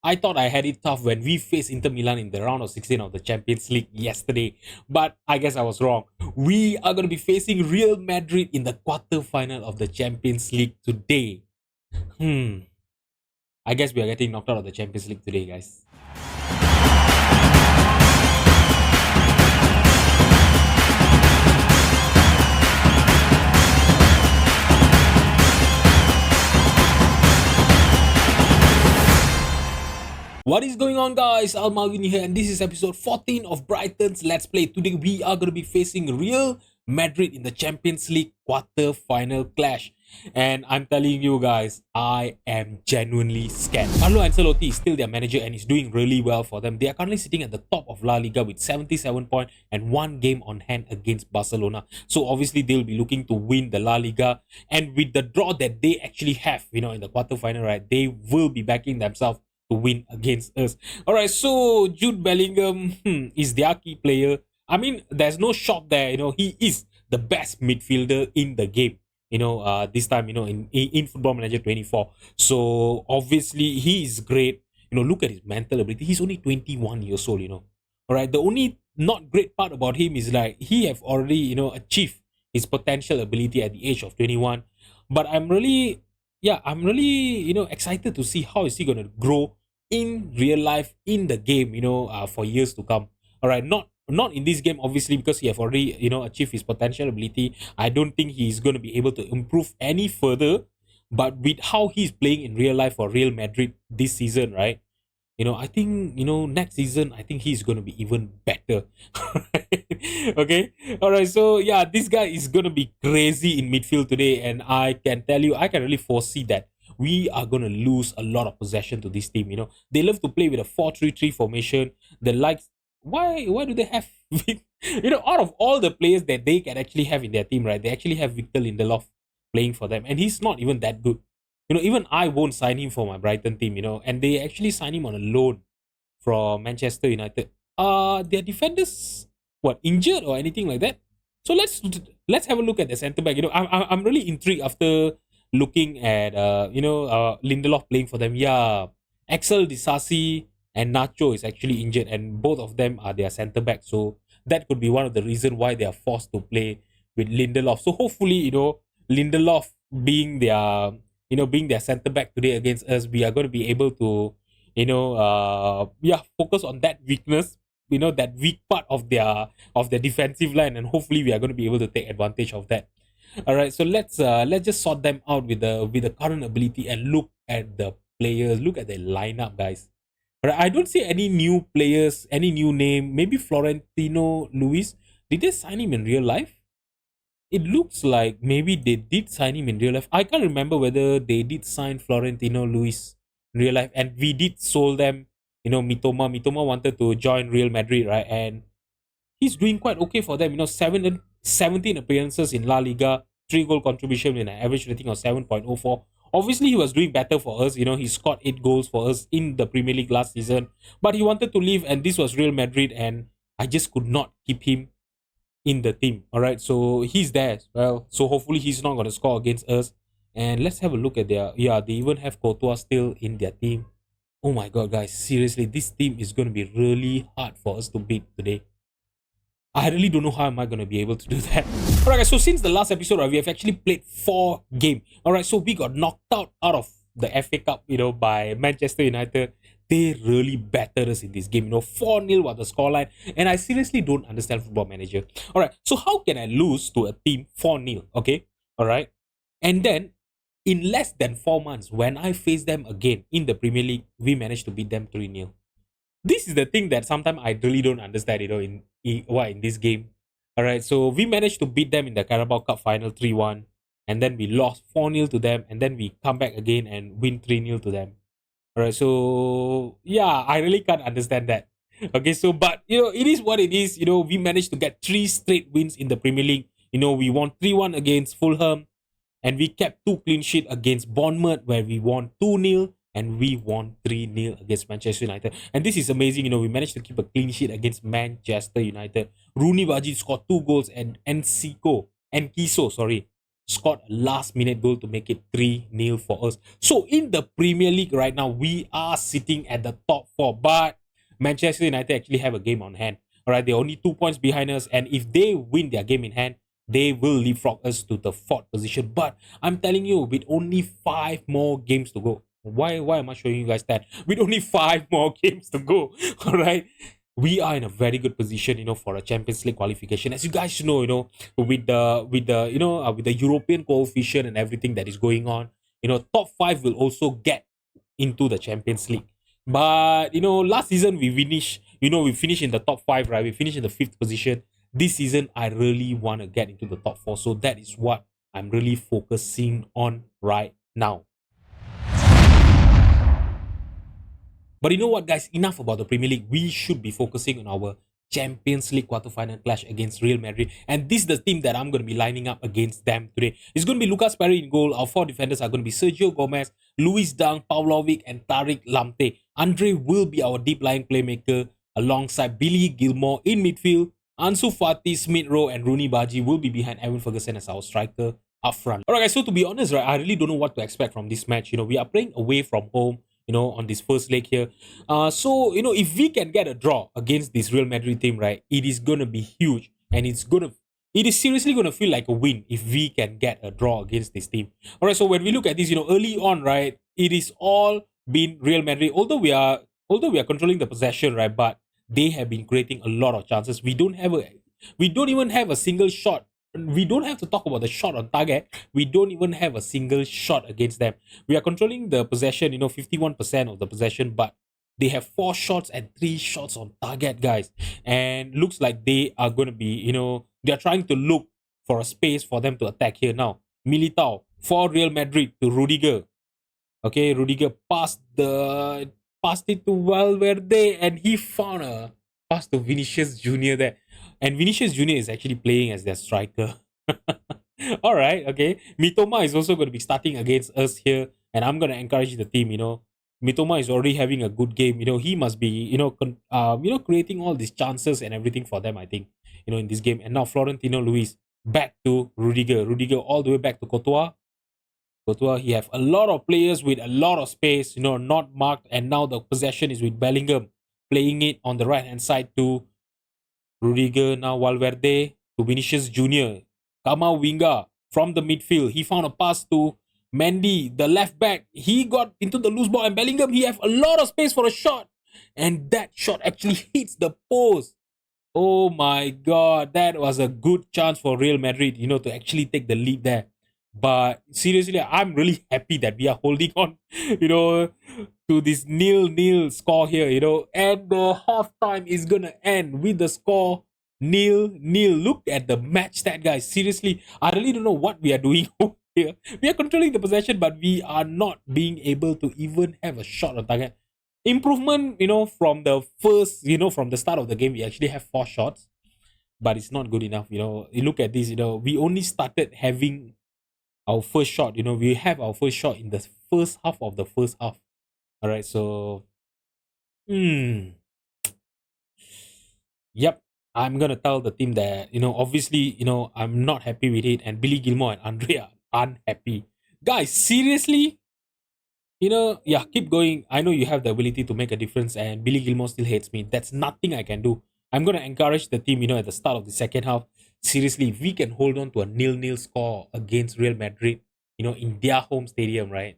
I thought I had it tough when we faced Inter Milan in the round of 16 of the Champions League yesterday, but I guess I was wrong. We are going to be facing Real Madrid in the quarter final of the Champions League today. I guess we are getting knocked out of the Champions League today, guys. What is going on, guys? Al Malvin here, and this is episode 14 of Brighton's Let's Play. Today we are going to be facing Real Madrid in the Champions League quarter final clash. And I'm telling you guys, I am genuinely scared. Carlo Ancelotti is still their manager and is doing really well for them. They are currently sitting at the top of La Liga with 77 points and one game on hand against Barcelona. So obviously they'll be looking to win the La Liga. And with the draw that they actually have, in the quarter final, right, they will be backing themselves to win against us. All right, so Jude Bellingham is their key player. I mean, there's no shock there. He is the best midfielder in the game. This time, in Football Manager 24. So obviously he is great. Look at his mental ability. He's only 21 years old. All right. The only not great part about him is like he have already achieved his potential ability at the age of 21. But I'm really excited to see how is he gonna grow in real life in the game, for years to come. All right, not in this game obviously because he have already achieved his potential ability. I don't think he's going to be able to improve any further. But with how he's playing in real life for Real Madrid this season, right? I think next season I think he's going to be even better. Okay, all right. So yeah, this guy is going to be crazy in midfield today, and I can tell you, I can really foresee that we are going to lose a lot of possession to this team. They love to play with a 4-3-3 formation. The likes, why do they have out of all the players that they can actually have in their team, right? They actually have Victor Lindelof playing for them, and he's not even that good. Even I won't sign him for my Brighton team. And they actually sign him on a loan from Manchester United. Their defenders, what, injured or anything like that? So let's have a look at the centre back. I'm really intrigued after looking at Lindelof playing for them. Yeah, Axel Disasi and Nacho is actually injured, and both of them are their centre back. So that could be one of the reasons why they are forced to play with Lindelof. So hopefully, Lindelof being their centre back today against us, we are going to be able to focus on that weakness, that weak part of their defensive line, and hopefully we are going to be able to take advantage of that. All right, so let's just sort them out with the current ability and look at the players, look at the lineup, guys. All right, I don't see any new players, any new name. Maybe Florentino Luis. Did they sign him in real life? It looks like maybe they did sign him in real life. I can't remember whether they did sign Florentino Luis in real life, and we did sold them. Mitoma. Mitoma wanted to join Real Madrid, right? And he's doing quite okay for them. 17 appearances in La Liga, 3 goal contribution with an average rating of 7.04. Obviously, he was doing better for us. He scored 8 goals for us in the Premier League last season. But he wanted to leave, and this was Real Madrid, and I just could not keep him in the team. All right, so he's there as well. So hopefully he's not going to score against us. And let's have a look at they even have Courtois still in their team. Oh my god, guys, seriously, this team is going to be really hard for us to beat today. I really don't know how am I going to be able to do that. Alright guys, so since the last episode, we have actually played 4 games. Alright, so we got knocked out of the FA Cup, by Manchester United. They really battered us in this game. 4-0 was the scoreline. And I seriously don't understand Football Manager. Alright, so how can I lose to a team 4-0? Okay, alright. And then, in less than 4 months, when I face them again in the Premier League, we managed to beat them 3-0. This is the thing that sometimes I really don't understand, in this game. All right, so we managed to beat them in the Carabao Cup final 3-1, and then we lost 4-0 to them, and then we come back again and win 3-0 to them. All right, so yeah, I really can't understand that. Okay, so but it is what it is. We managed to get 3 straight wins in the Premier League. We won 3-1 against Fulham, and we kept 2 clean sheet against Bournemouth, where we won 2-0. And we won 3-0 against Manchester United. And this is amazing. We managed to keep a clean sheet against Manchester United. Rooney Baji scored 2 goals and Enkiso, scored a last minute goal to make it 3-0 for us. So in the Premier League right now, we are sitting at the top four, but Manchester United actually have a game on hand. All right, they're only 2 points behind us, and if they win their game in hand, they will leapfrog us to the fourth position. But I'm telling you, with only 5 more games to go, why am I showing you guys that? With only 5 more games to go, all right, we are in a very good position, for a Champions League qualification. As you guys know, with the European coefficient and everything that is going on, top five will also get into the Champions League. But last season we finished in the top five, right? We finished in the fifth position. This season, I really want to get into the top four. So that is what I'm really focusing on right now. But you know what, guys? Enough about the Premier League. We should be focusing on our Champions League quarterfinal clash against Real Madrid. And this is the team that I'm going to be lining up against them today. It's going to be Lucas Perry in goal. Our four defenders are going to be Sergio Gomez, Luis Dang, Pavlovic, and Tariq Lamptey. Andre will be our deep lying playmaker alongside Billy Gilmore in midfield. Ansu Fati, Smith Rowe, and Rooney Baji will be behind Evan Ferguson as our striker up front. Alright, guys, so to be honest, right, I really don't know what to expect from this match. We are playing away from home, on this first leg here. So, if we can get a draw against this Real Madrid team, right, it is going to be huge. And it is seriously going to feel like a win if we can get a draw against this team. All right, so when we look at this, early on, right, it is all been Real Madrid. Although we are controlling the possession, right, but they have been creating a lot of chances. We don't even have a single shot. We don't have to talk about the shot on target. We don't even have a single shot against them. We are controlling the possession, 51% of the possession, but they have 4 shots and 3 shots on target, guys. And looks like they are going to be, they're trying to look for a space for them to attack here now. Militao for Real Madrid to Rudiger. Okay, Rudiger passed it to Valverde, and he found a pass to Vinicius Jr. there. And Vinicius Jr. is actually playing as their striker. All right, okay. Mitoma is also going to be starting against us here, and I'm going to encourage the team. Mitoma is already having a good game. He must be, creating all these chances and everything for them, I think, in this game. And now Florentino Luis back to Rudiger. Rudiger all the way back to Courtois. He have a lot of players with a lot of space, not marked. And now the possession is with Bellingham playing it on the right hand side to Rudiger. Now Valverde to Vinicius Jr. Kamavinga from the midfield. He found a pass to Mendy, the left back. He got into the loose ball, and Bellingham, he have a lot of space for a shot. And that shot actually hits the post. Oh my God, that was a good chance for Real Madrid, to actually take the lead there. But seriously, I'm really happy that we are holding on, to this 0-0 score here, and the half time is gonna end with the score 0-0. Look at the match stat, guys. Seriously, I really don't know what we are doing here. We are controlling the possession, but we are not being able to even have a shot on target. Improvement, from the first, from the start of the game, we actually have 4 shots, but it's not good enough. You look at this, we only started having our first shot. We have our first shot in the first half of the first half. All right, so yep, I'm gonna tell the team that obviously I'm not happy with it, and Billy Gilmore and Andre are unhappy. Guys, seriously, yeah, keep going. I know you have the ability to make a difference, and Billy Gilmore still hates me. That's nothing I can do. I'm gonna encourage the team, at the start of the second half. Seriously, if we can hold on to a 0-0 score against Real Madrid, in their home stadium, right?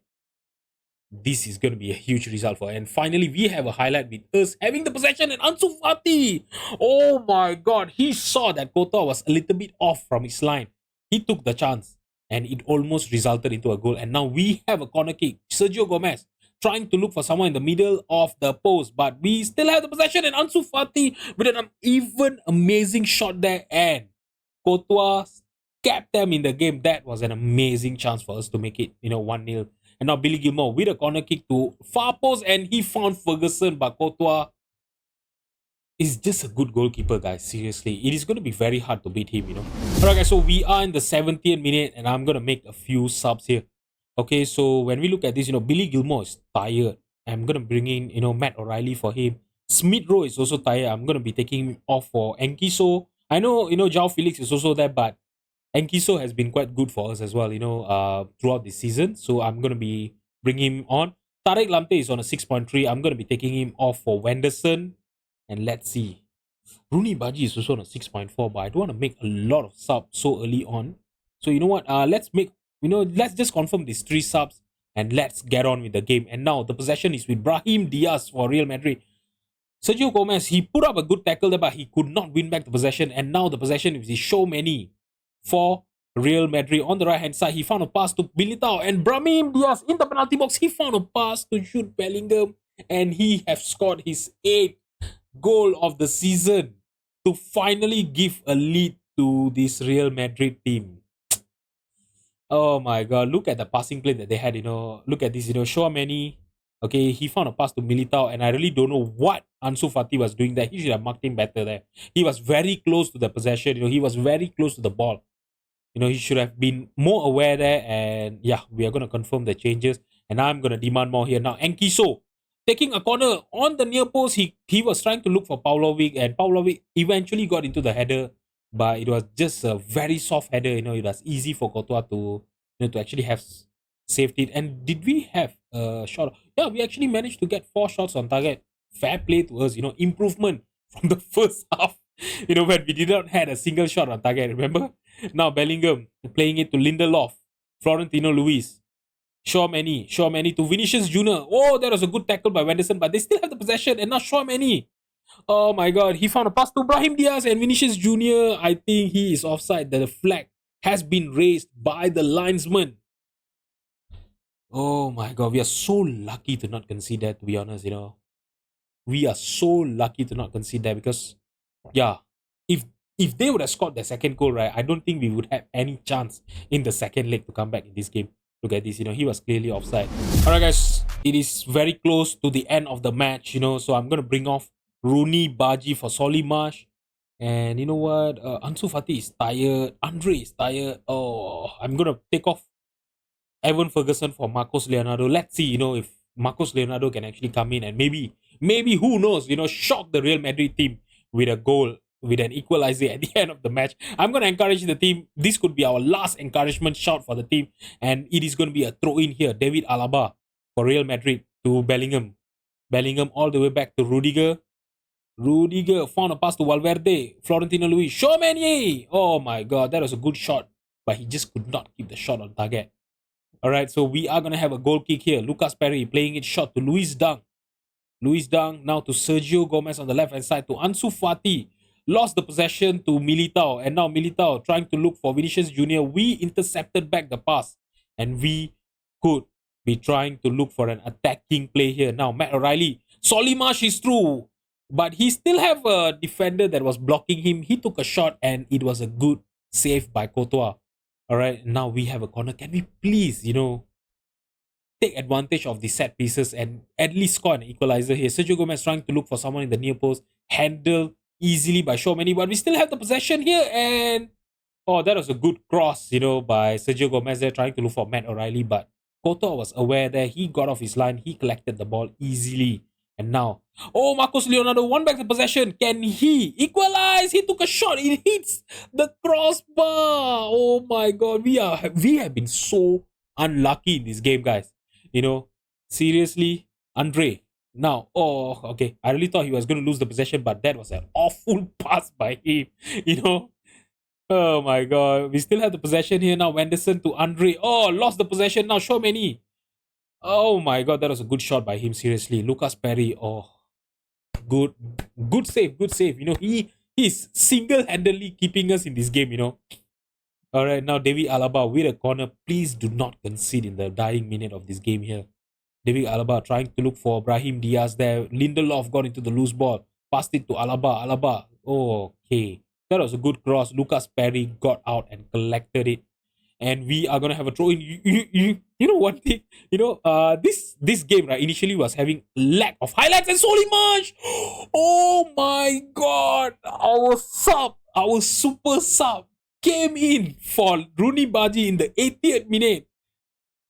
This is going to be a huge result for. And finally, we have a highlight with us having the possession, and Ansu Fati. Oh my God, he saw that Courtois was a little bit off from his line. He took the chance, and it almost resulted into a goal. And now we have a corner kick. Sergio Gomez trying to look for someone in the middle of the post, but we still have the possession, and Ansu Fati with an even amazing shot there, and Courtois kept them in the game. That was an amazing chance for us to make it, 1-0. And now Billy Gilmore with a corner kick to far post, and he found Ferguson, but Courtois is just a good goalkeeper, guys. Seriously, it is going to be very hard to beat him, Alright, guys, so we are in the 70th minute, and I'm going to make a few subs here. Okay, so when we look at this, Billy Gilmore is tired. I'm going to bring in, Matt O'Reilly for him. Smith Rowe is also tired. I'm going to be taking him off for Enkiso. I know, João Felix is also there, but Enkiso has been quite good for us as well, throughout the season. So I'm going to be bringing him on. Tarek Lamptey is on a 6.3. I'm going to be taking him off for Wenderson. And let's see. Rooney Baji is also on a 6.4, but I don't want to make a lot of subs so early on. So you know what? Let's just confirm these 3 subs and let's get on with the game. And now the possession is with Brahim Diaz for Real Madrid. Sergio Gomez, he put up a good tackle there, but he could not win back the possession. And now the possession is so many for Real Madrid. On the right hand side, he found a pass to Militao, and Brahim Diaz in the penalty box. He found a pass to shoot Bellingham, and he has scored his 8th goal of the season to finally give a lead to this Real Madrid team. Oh my god, look at the passing play that they had, look at this, Chouameni. Okay, he found a pass to Militao, and I really don't know what Ansu Fati was doing there. He should have marked him better there. He was very close to the possession, he was very close to the ball. He should have been more aware there, and yeah, we are going to confirm the changes, and I'm going to demand more here now. Enkiso, taking a corner on the near post, he was trying to look for Pavlovic, and Pavlovic eventually got into the header, but it was just a very soft header, it was easy for Courtois to actually have saved it. And did we have a shot? Yeah, we actually managed to get 4 shots on target. Fair play to us, improvement from the first half, when we did not had a single shot on target, remember? Now Bellingham playing it to Lindelof, Florentino Luis, Chouameni to Vinicius Jr. Oh, that was a good tackle by Wenderson, but they still have the possession, and now Chouameni. Oh my god, he found a pass to Brahim Diaz, and Vinicius Jr., I think he is offside. The flag has been raised by the linesman. Oh my god, we are so lucky to not concede that, to be honest, We are so lucky to not concede that, because, yeah, if they would have scored the second goal, right, I don't think we would have any chance in the second leg to come back in this game. Look at this, he was clearly offside. Alright guys, it is very close to the end of the match, so I'm going to bring off Rooney Baji for Solimash. And you know what, Ansu Fati is tired, Andre is tired. Oh, I'm going to take off Evan Ferguson for Marcos Leonardo. Let's see, if Marcos Leonardo can actually come in and maybe, who knows, shock the Real Madrid team with a goal, with an equalizer at the end of the match. I'm going to encourage the team. This could be our last encouragement shot for the team. And it is going to be a throw in here. David Alaba for Real Madrid to Bellingham. Bellingham all the way back to Rudiger. Rudiger found a pass to Valverde. Florentino Luis. Chouameni. Oh my god, that was a good shot. But he just could not keep the shot on target. Alright, so we are going to have a goal kick here. Lucas Perry playing it short to Luis Dang. Luis Dang now to Sergio Gomez on the left hand side to Ansu Fati. Lost the possession to Militao, and now Militao trying to look for Vinicius Jr. We intercepted back the pass, and we could be trying to look for an attacking play here. Now Matt O'Reilly, Solimash is through, but he still have a defender that was blocking him. He took a shot, and it was a good save by Courtois. Alright, now we have a corner. Can we please, take advantage of the set pieces and at least score an equalizer here? Sergio Gomez trying to look for someone in the near post. Handled easily by Chouameni, but we still have the possession here, and oh, that was a good cross, by Sergio Gomez there, trying to look for Matt O'Reilly, but Courtois was aware there. He got off his line. He collected the ball easily. And now, oh, Marcos Leonardo won back the possession. Can he equalize? He took a shot. It hits the crossbar. Oh my god, we have been so unlucky in this game, guys. Seriously, Andre. Now, oh, okay. I really thought he was going to lose the possession, but that was an awful pass by him. Oh my god. We still have the possession here now. Wenderson to Andre. Oh, lost the possession now. Chouameni. Oh my god, that was a good shot by him, seriously. Lucas Perry. Oh, good save, good save. He's single-handedly keeping us in this game, Alright, now David Alaba with a corner. Please do not concede in the dying minute of this game here. David Alaba trying to look for Brahim Diaz there. Lindelof got into the loose ball. Passed it to Alaba. Alaba. Oh, okay. That was a good cross. Lucas Perry got out and collected it. And we are going to have a throw in. You know one thing? This game, right, initially was having lack of highlights, and Solimash. Oh my god. Our super sub came in for Rooney Baji in the 80th minute.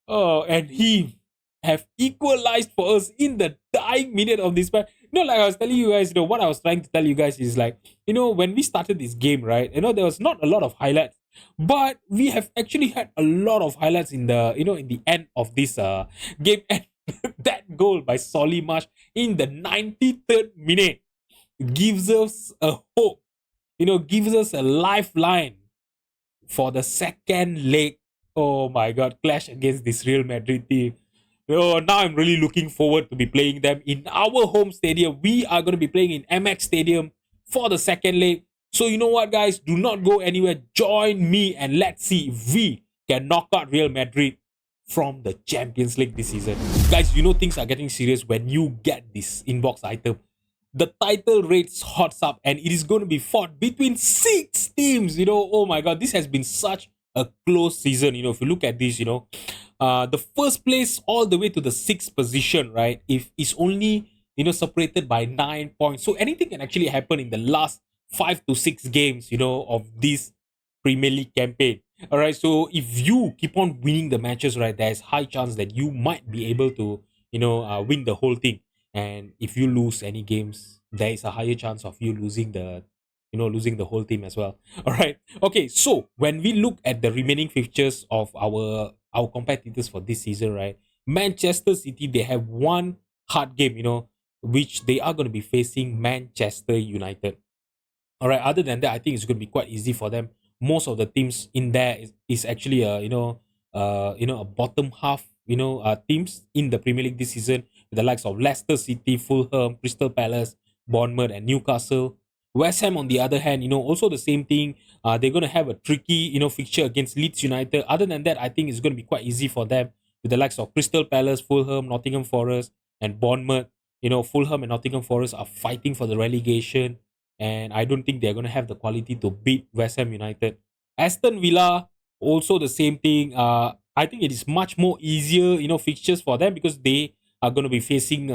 Oh, and he have equalized for us in the dying minute of this match. Like I was telling you guys, what I was trying to tell you guys is like, when we started this game, right, there was not a lot of highlights. But we have actually had a lot of highlights in the in the end of this game, and that goal by Solly Marsh in the 93rd minute gives us a hope, gives us a lifeline for the second leg. Oh my god, clash against this Real Madrid team. Oh, now I'm really looking forward to be playing them in our home stadium. We are going to be playing in MX Stadium for the second leg. So you know what, guys? Do not go anywhere. Join me and let's see if we can knock out Real Madrid from the Champions League this season. Guys, things are getting serious when you get this inbox item. The title race hots up and it is going to be fought between 6 teams. Oh my god, this has been such a close season. If you look at this, the first place all the way to the sixth position, right? If it's only separated by 9 points, so anything can actually happen in the last 5 to 6 games, of this Premier League campaign. All right, so if you keep on winning the matches, right, there's high chance that you might be able to, win the whole thing. And if you lose any games, there is a higher chance of you losing the whole team as well. All right. Okay. So when we look at the remaining fixtures of our competitors for this season, right? Manchester City, they have one hard game, which they are going to be facing Manchester United. All right. Other than that, I think it's going to be quite easy for them. Most of the teams in there is actually a bottom half teams in the Premier League this season, with the likes of Leicester City, Fulham, Crystal Palace, Bournemouth, and Newcastle. West Ham, on the other hand, also the same thing. They're going to have a tricky, fixture against Leeds United. Other than that, I think it's going to be quite easy for them, with the likes of Crystal Palace, Fulham, Nottingham Forest, and Bournemouth. Fulham and Nottingham Forest are fighting for the relegation, and I don't think they're going to have the quality to beat West Ham United. Aston Villa, also the same thing. I think it is much more easier, fixtures for them, because they are going to be facing,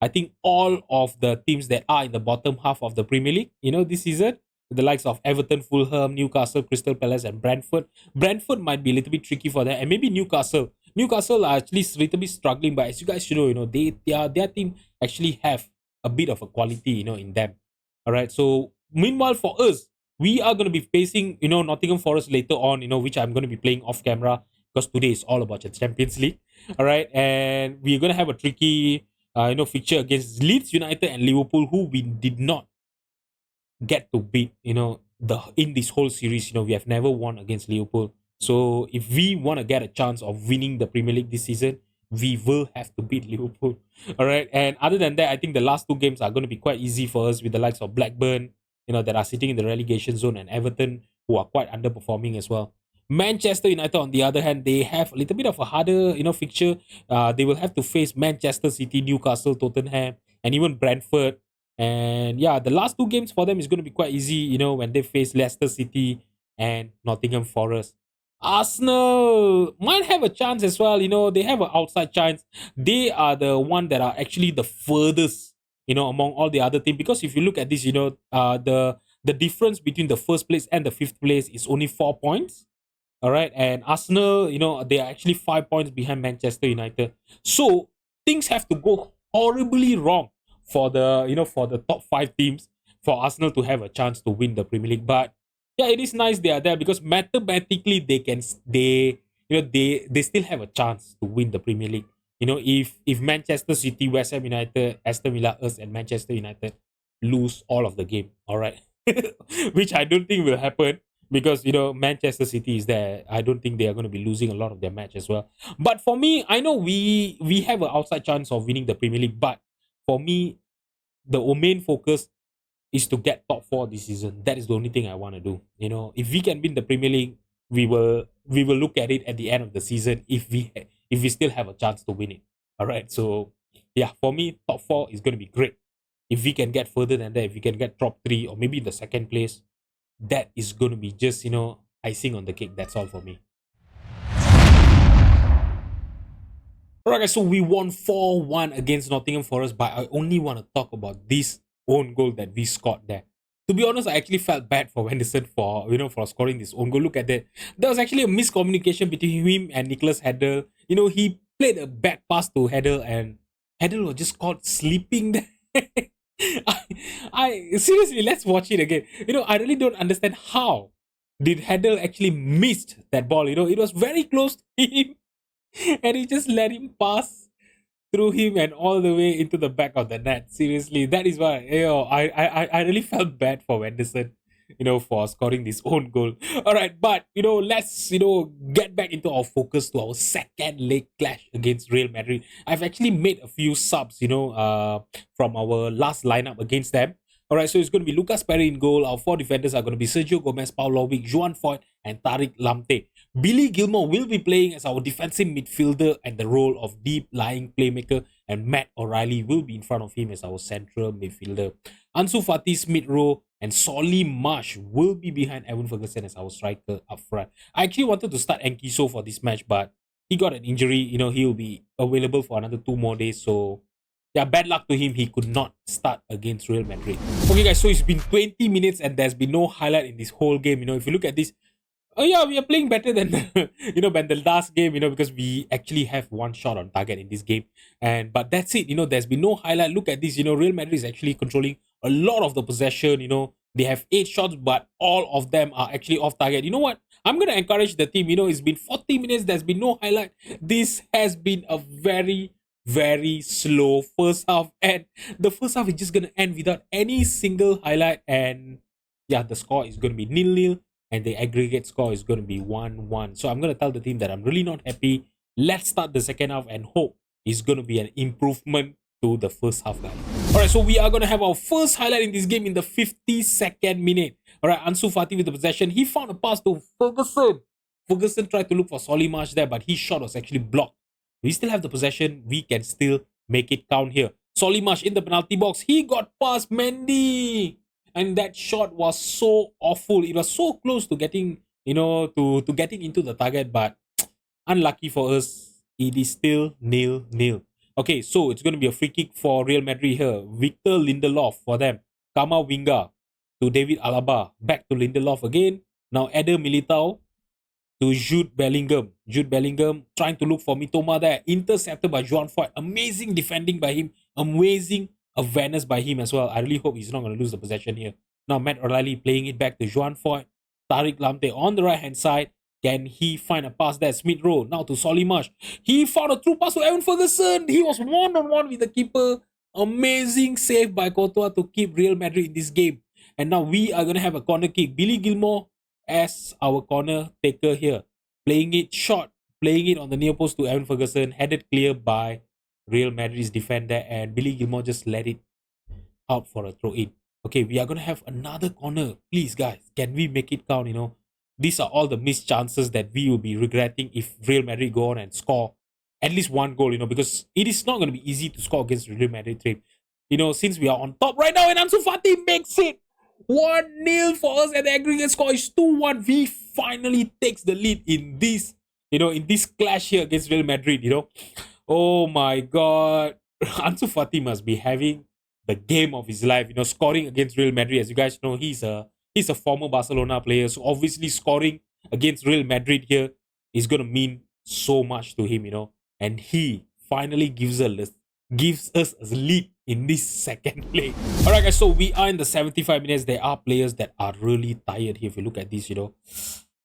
I think, all of the teams that are in the bottom half of the Premier League, this season. The likes of Everton, Fulham, Newcastle, Crystal Palace, and Brentford. Brentford might be a little bit tricky for them, and maybe Newcastle. Newcastle are actually a little bit struggling, but as you guys should know, their team actually have a bit of a quality, in them. All right. So meanwhile, for us, we are going to be facing, Nottingham Forest later on, which I'm going to be playing off camera, because today is all about the Champions League. All right. And we're going to have a tricky, fixture against Leeds United and Liverpool, who we did not get to beat, in this whole series. We have never won against Liverpool. So if we want to get a chance of winning the Premier League this season, we will have to beat Liverpool. All right. And other than that, I think the last 2 games are going to be quite easy for us, with the likes of Blackburn, that are sitting in the relegation zone, and Everton, who are quite underperforming as well. Manchester United, on the other hand, they have a little bit of a harder, fixture. They will have to face Manchester City, Newcastle, Tottenham, and even Brentford. And yeah, the last 2 games for them is going to be quite easy, when they face Leicester City and Nottingham Forest. Arsenal might have a chance as well. They have an outside chance. They are the one that are actually the furthest, among all the other teams. Because if you look at this, the difference between the first place and the fifth place is only 4 points. All right. And Arsenal, they are actually 5 points behind Manchester United. So things have to go horribly wrong for the top 5 teams for Arsenal to have a chance to win the Premier League. But yeah, it is nice they are there, because mathematically they still have a chance to win the Premier League. If Manchester City, West Ham United, Aston Villa, us, and Manchester United lose all of the game, all right, which I don't think will happen, because Manchester City is there. I don't think they are going to be losing a lot of their match as well. But for me, I know we have an outside chance of winning the Premier League, but for me, the main focus is to get top 4 this season. That is the only thing I want to do. If we can win the Premier League, we will look at it at the end of the season, if we still have a chance to win it. All right. So yeah, for me, top 4 is going to be great. If we can get further than that, if we can get top 3 or maybe the second place, that is going to be just icing on the cake. That's all for me. Alright, guys, so we won 4-1 against Nottingham Forest, but I only want to talk about this own goal that we scored there. To be honest, I actually felt bad for Henderson for scoring this own goal. Look at that. There was actually a miscommunication between him and Nicholas Heddle. He played a bad pass to Heddle, and Heddle was just caught sleeping there. I seriously, let's watch it again. I really don't understand how Did Heddle actually missed that ball? It was very close to him, and he just let him pass through him and all the way into the back of the net. Seriously, that is why I really felt bad for Wenderson, for scoring this own goal. All right, but let's get back into our focus to our second leg clash against Real Madrid. I've actually made a few subs, from our last lineup against them. All right, so it's going to be Lucas Perry in goal. Our four defenders are going to be Sergio Gomez, Paulovic, Joan Foyt, and Tariq Lamptey. Billy Gilmore will be playing as our defensive midfielder and the role of deep lying playmaker, and Matt O'Reilly will be in front of him as our central midfielder. Ansu Fati's mid row and Solly Marsh will be behind Evan Ferguson as our striker up front. I actually wanted to start Enkiso for this match, but he got an injury. He'll be available for another 2 more days, so yeah, bad luck to him. He could not start against Real Madrid. Okay, guys, so it's been 20 minutes and there's been no highlight in this whole game. If you look at this, oh yeah, we are playing better than than the last game, because we actually have one shot on target in this game. But that's it. There's been no highlight. Look at this. Real Madrid is actually controlling a lot of the possession. They have 8 shots, but all of them are actually off target. You know what? I'm gonna encourage the team. It's been 40 minutes. There's been no highlight. This has been a very, very slow first half, and the first half is just gonna end without any single highlight. And yeah, the score is gonna be 0-0, and the aggregate score is going to be 1-1. So I'm going to tell the team that I'm really not happy. Let's start the second half and hope it's going to be an improvement to the first half, guys. Alright, so we are going to have our first highlight in this game in the 52nd minute. Alright, Ansu Fati with the possession. He found a pass to Ferguson. Ferguson tried to look for Solly Marsh there, but his shot was actually blocked. We still have the possession. We can still make it count here. Solly Marsh in the penalty box. He got past Mendy. And that shot was so awful. It was so close to getting, to getting into the target, but unlucky for us, it is still 0-0. Okay, so it's going to be a free kick for Real Madrid here. Victor Lindelof for them. Kamavinga to David Alaba. Back to Lindelof again. Now Eder Militao to Jude Bellingham. Jude Bellingham trying to look for Mitoma there. Intercepted by Joan Foyt. Amazing defending by him. Amazing awareness by him as well. I really hope he's not going to lose the possession here. Now Matt O'Reilly playing it back to Joan Foyt. Tariq Lamptey on the right hand side. Can he find a pass there? Smith Rowe now to Solly Marsh. He found a through pass to Evan Ferguson. He was one-on-one with the keeper. Amazing save by Courtois to keep Real Madrid in this game. And now we are going to have a corner kick. Billy Gilmore as our corner taker here. Playing it short. Playing it on the near post to Evan Ferguson. Headed clear by Real Madrid's defender, and Billy Gilmore just let it out for a throw in. Okay, we are going to have another corner. Please, guys, can we make it count? These are all the missed chances that we will be regretting if Real Madrid go on and score at least one goal, because it is not going to be easy to score against Real Madrid team. Since we are on top right now, and Ansu Fati makes it 1-0 for us, and the aggregate score is 2-1. We finally takes the lead in this, in this clash here against Real Madrid, Oh my God. Ansu Fati must be having the game of his life, scoring against Real Madrid. As you guys know, he's a former Barcelona player. So obviously scoring against Real Madrid here is going to mean so much to him, And he finally gives us a lead in this second leg. Alright guys, so we are in the 75 minutes. There are players that are really tired here. If you look at this,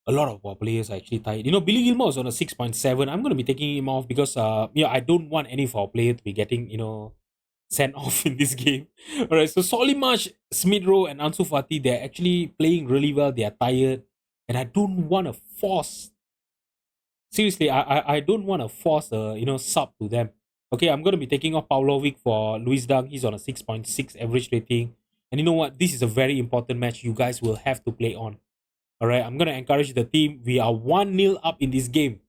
a lot of our players are actually tired. Billy Gilmore is on a 6.7. I'm going to be taking him off because, I don't want any of our players to be getting, sent off in this game. Alright, so Solly Marsh, Smith Rowe, and Ansu Fati, they're actually playing really well. They are tired. And I don't want to force. Seriously, I don't want to force a, sub to them. Okay, I'm going to be taking off Paulovic for Luis Dang. He's on a 6.6 average rating. And you know what? This is a very important match you guys will have to play on. Alright, I'm going to encourage the team. We are 1-0 up in this game.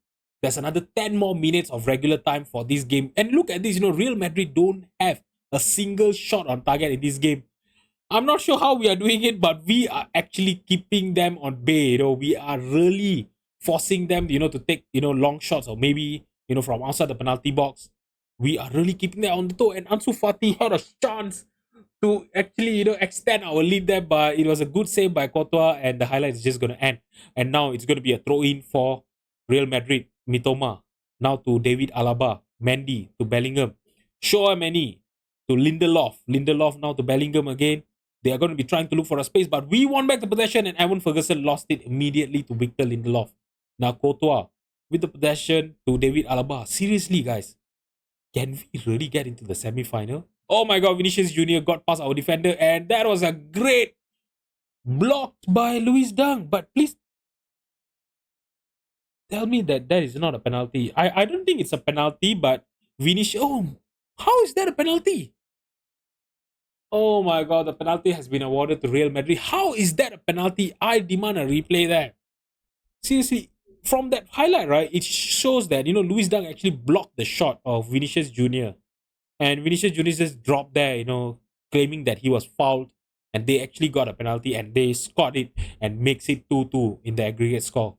There's another 10 more minutes of regular time for this game. And look at this, Real Madrid don't have a single shot on target in this game. I'm not sure how we are doing it, but we are actually keeping them on bay. We are really forcing them, to take, long shots, or maybe, from outside the penalty box. We are really keeping them on the toe. And Ansu Fati had a chance to actually, extend our lead there, but it was a good save by Courtois, and the highlight is just going to end. And now it's going to be a throw-in for Real Madrid. Mitoma, now to David Alaba. Mendy to Bellingham. Chouameni to Lindelof. Lindelof now to Bellingham again. They are going to be trying to look for a space, but we won back the possession, and Evan Ferguson lost it immediately to Victor Lindelof. Now Courtois with the possession to David Alaba. Seriously, guys, can we really get into the semi-final? Oh my God, Vinicius Junior got past our defender, and that was a great blocked by Luis Dang. But please tell me that that is not a penalty. I don't think it's a penalty, but Vinicius. Oh, how is that a penalty? Oh my God, the penalty has been awarded to Real Madrid. How is that a penalty? I demand a replay there. Seriously, from that highlight, right, it shows that, Luis Dang actually blocked the shot of Vinicius Jr. And Vinicius Jr. just dropped there, claiming that he was fouled. And they actually got a penalty and they scored it and makes it 2-2 in the aggregate score.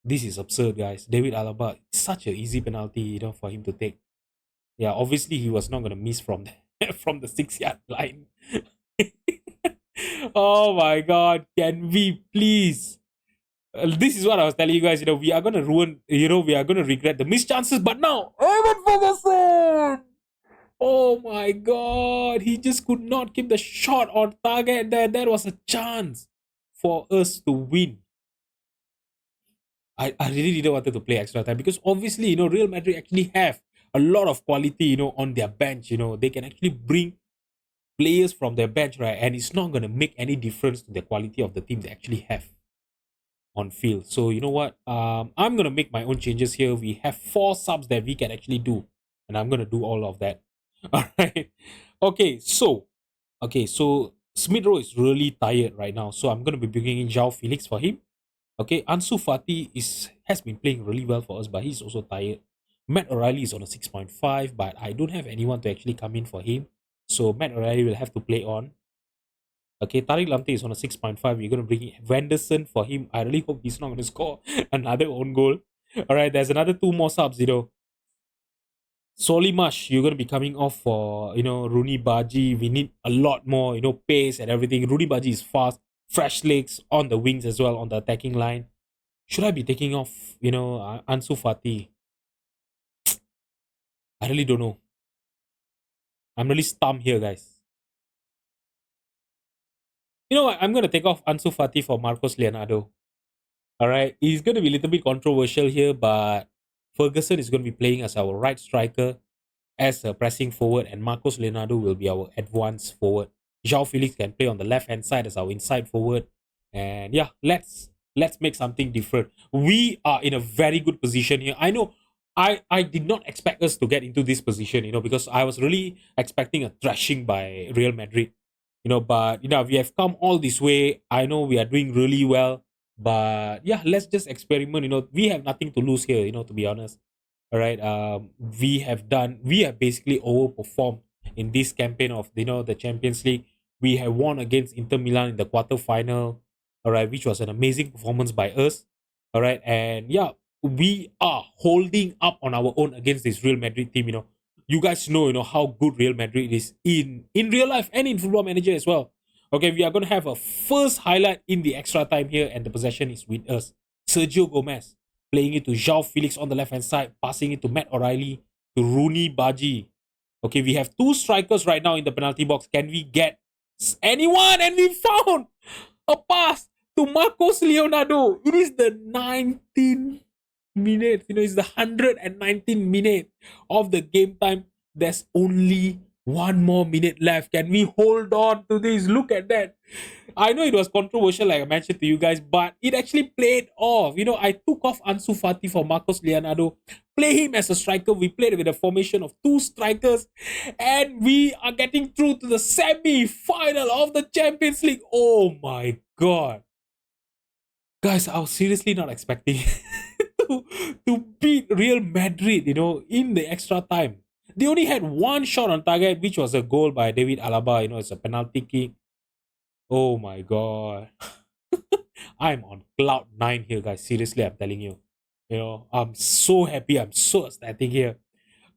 This is absurd, guys. David Alaba, such an easy penalty, for him to take. Yeah, obviously he was not going to miss from the, from the 6-yard line. Oh my God, can we please? This is what I was telling you guys. We are going to ruin, we are going to regret the missed chances. But now, Evan Ferguson! Oh my God, he just could not keep the shot on target. That was a chance for us to win. I really didn't want to play extra time because obviously, Real Madrid actually have a lot of quality, on their bench. They can actually bring players from their bench, right? And it's not going to make any difference to the quality of the team they actually have on field. So you know what? I'm going to make my own changes here. We have 4 subs that we can actually do. And I'm going to do all of that. All right. Okay, so Smith Rowe is really tired right now. So I'm going to be bringing in João Felix for him. Okay, Ansu Fati has been playing really well for us, but he's also tired. Matt O'Reilly is on a 6.5, but I don't have anyone to actually come in for him. So Matt O'Reilly will have to play on. Okay, Tariq Lamptey is on a 6.5. We're going to bring in Venderson for him. I really hope he's not going to score another own goal. All right, there's another 2 more subs, Solimash, you're going to be coming off for, Rooney Baji. We need a lot more, pace and everything. Rooney Baji is fast, fresh legs on the wings as well, on the attacking line. Should I be taking off, Ansu Fati? I really don't know. I'm really stumped here, guys. You know what? I'm going to take off Ansu Fati for Marcos Leonardo. All right. He's going to be a little bit controversial here, but Ferguson is going to be playing as our right striker, as a pressing forward, and Marcos Leonardo will be our advanced forward. João Felix can play on the left-hand side as our inside forward. And yeah, let's make something different. We are in a very good position here. I know I did not expect us to get into this position, because I was really expecting a thrashing by Real Madrid. But we have come all this way. I know we are doing really well. But yeah, let's just experiment. We have nothing to lose here, to be honest. All right. We have basically overperformed in this campaign of the Champions League. We have won against Inter Milan in the quarterfinal. All right, which was an amazing performance by us. All right, and yeah, we are holding up on our own against this Real Madrid team. You guys know how good Real Madrid is in real life and in Football Manager as well. Okay, we are going to have a first highlight in the extra time here, and the possession is with us. Sergio Gomez playing it to João Felix on the left-hand side, passing it to Matt O'Reilly, to Rooney Baji. Okay, we have 2 strikers right now in the penalty box. Can we get anyone? And we found a pass to Marcos Leonardo. It is the 19th minute. It's the 119th minute of the game time. There's only 1 more minute left. Can we hold on to this? Look at that. I know it was controversial, like I mentioned to you guys, but it actually played off. I took off Ansu Fati for Marcos Leonardo, play him as a striker. We played with a formation of 2 strikers, and we are getting through to the semi-final of the Champions League. Oh my God. Guys, I was seriously not expecting to beat Real Madrid, in the extra time. They only had 1 shot on target, which was a goal by David Alaba. It's a penalty kick. Oh my God. I'm on cloud 9 here, guys. Seriously, I'm telling you. I'm so happy. I'm so ecstatic here.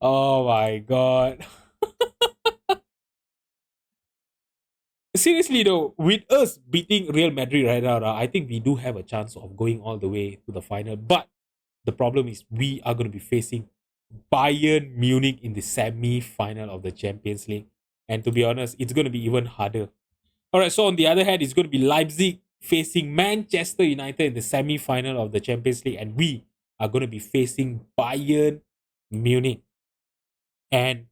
Oh my God. Seriously though, with us beating Real Madrid right now, I think we do have a chance of going all the way to the final. But the problem is we are going to be facing Bayern Munich in the semi-final of the Champions League. And to be honest, it's going to be even harder. All right, so on the other hand, it's going to be Leipzig facing Manchester United in the semi-final of the Champions League, and we are going to be facing Bayern Munich, and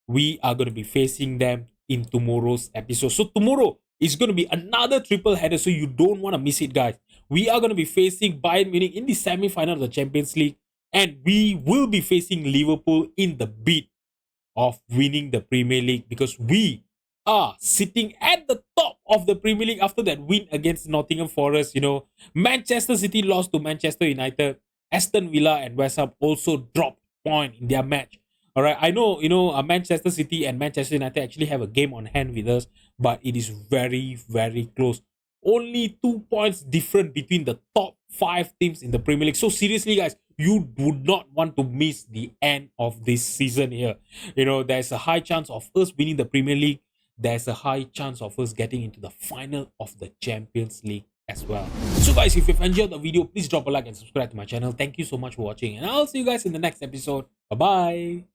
we are going to be facing them in tomorrow's episode. So tomorrow is going to be another triple header, so you don't want to miss it, guys. We are going to be facing Bayern Munich in the semi-final of the Champions League, and we will be facing Liverpool in the bid of winning the Premier League, because we are sitting at the top of the Premier League after that win against Nottingham Forest. Manchester City lost to Manchester United. Aston Villa and West Ham also dropped point in their match. All right, I know, Manchester City and Manchester United actually have a game on hand with us, but it is very, very close. Only 2 points different between the top 5 teams in the Premier League. So seriously, guys, you would not want to miss the end of this season here. There's a high chance of us winning the Premier League. There's a high chance of us getting into the final of the Champions League as well. So guys, if you've enjoyed the video, please drop a like and subscribe to my channel. Thank you so much for watching, and I'll see you guys in the next episode. Bye bye.